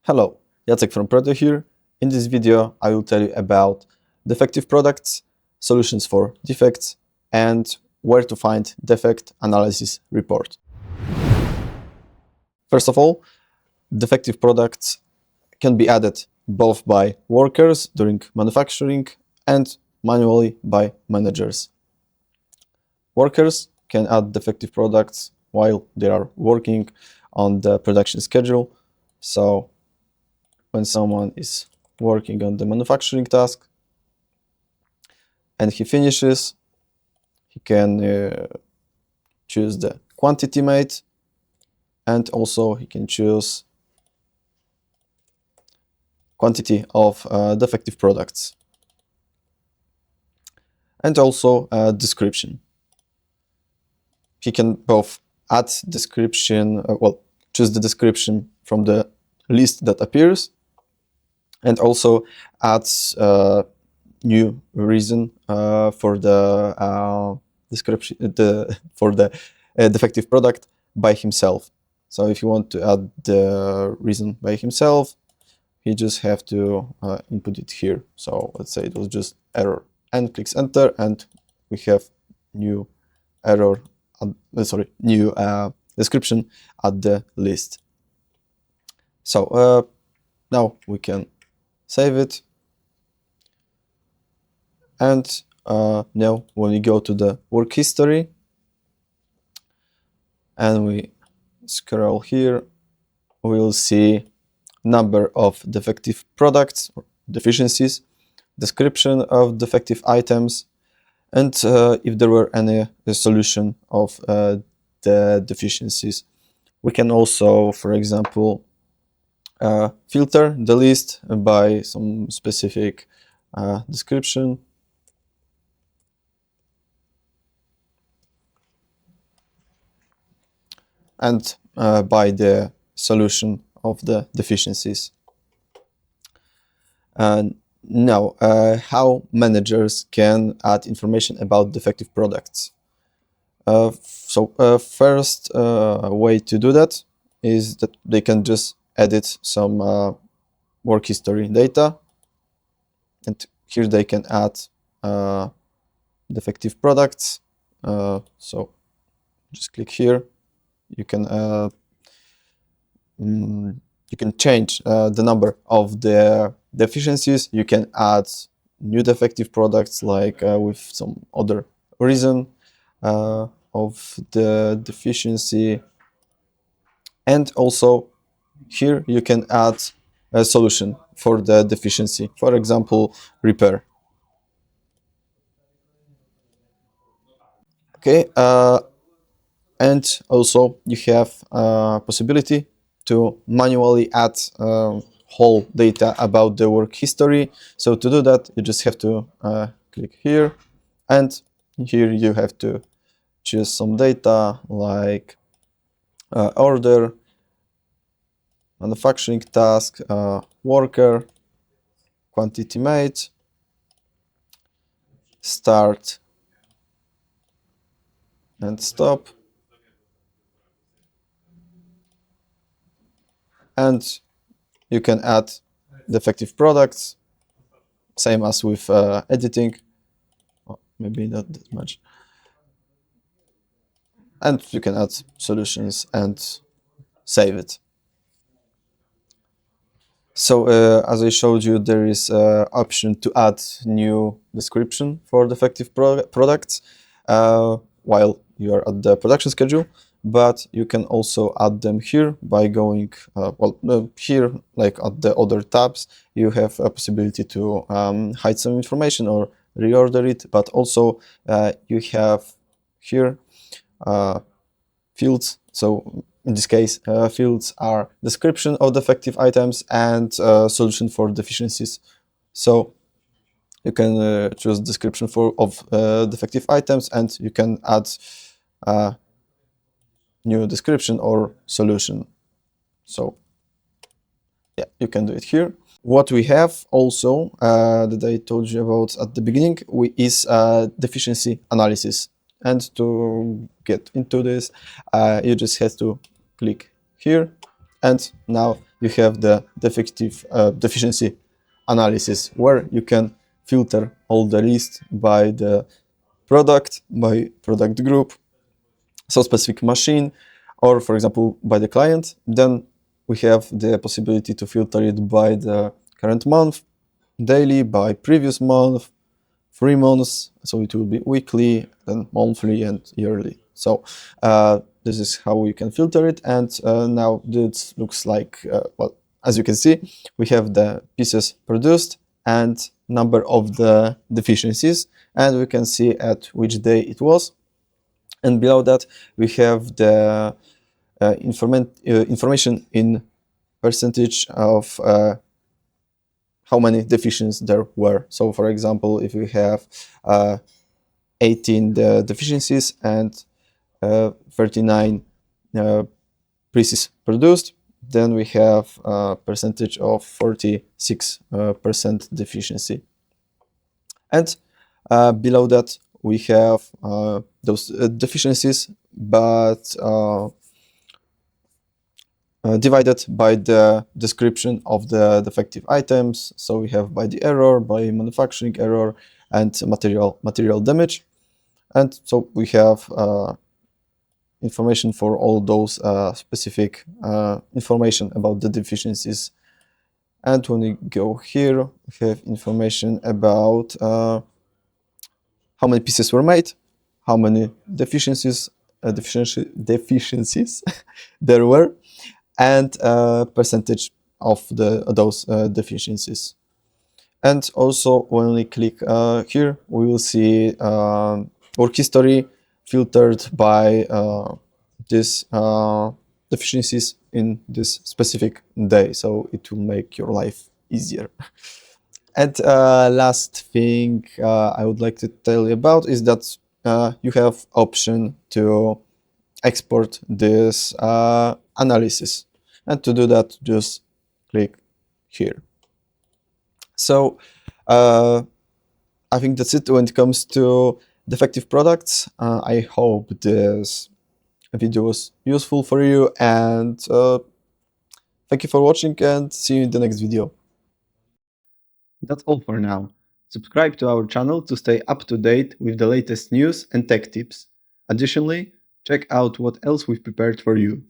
Hello, Jacek from Prodio here. In this video, I will tell you about defective products, solutions for defects, and where to find defect analysis report. First of all, defective products can be added both by workers during manufacturing and manually by managers. Workers can add defective products while they are working on the production schedule. So when someone is working on the manufacturing task and he finishes, he can choose the quantity made, and also he can choose quantity of defective products, and also description. He can both add description, choose the description from the list that appears, and also adds new reason for the description for the defective product by himself. So if you want to add the reason by himself, he just have to input it here. So let's say it was just error, and clicks enter, and we have new error. New description at the list. So now we can save it, and now when we go to the work history and we scroll here, we will see number of defective products or deficiencies, description of defective items, and if there were any solution of the deficiencies. We can also, for example, filter the list by some specific description. And by the solution of the deficiencies. Now, how managers can add information about defective products. First way to do that is that they can just edit some work history data, and here they can add defective products. So just click here. You can change the number of the deficiencies. You can add new defective products, like with some other reason of the deficiency. And also here you can add a solution for the deficiency, for example, repair. Okay, and also you have a possibility to manually add whole data about the work history. So to do that, you just have to click here, and here you have to choose some data like order, manufacturing task, worker, quantity made, start and stop, and you can add defective products, same as with editing. Oh, maybe not that much. And you can add solutions and save it. So as I showed you, there is an option to add new description for defective products while you are at the production schedule, but you can also add them here by going, here, like at the other tabs, you have a possibility to hide some information or reorder it, but also you have here fields. So in this case, fields are description of defective items and solution for deficiencies. So you can choose description of defective items, and you can add new description or solution. So yeah, you can do it here. What we have also that I told you about at the beginning is deficiency analysis. And to get into this, you just have to click here And now you have the defective deficiency analysis, where you can filter all the list by the product, by product group, so specific machine, or for example by the client. Then we have the possibility to filter it by the current month, daily, by previous month, 3 months, so it will be weekly, then monthly and yearly. So this is how you can filter it. And now this looks like, well, as you can see, we have the pieces produced and number of the deficiencies, and we can see at which day it was. And below that we have the information in percentage of how many deficiencies there were. So for example, if we have 18 deficiencies and 39 pieces produced, then we have a percentage of 46% deficiency. And below that we have those deficiencies, but divided by the description of the defective items. So we have by the error, by manufacturing error, and material damage. And so we have information for all those specific information about the deficiencies. And when we go here, we have information about how many pieces were made, how many deficiencies there were, and percentage of those deficiencies. And also when we click here, we will see work history filtered by these deficiencies in this specific day, so it will make your life easier. And last thing I would like to tell you about is that you have option to export this analysis. And to do that, just click here. So I think that's it when it comes to defective products. I hope this video was useful for you, and thank you for watching, and see you in the next video. That's all for now. Subscribe to our channel to stay up to date with the latest news and tech tips. Additionally, check out what else we've prepared for you.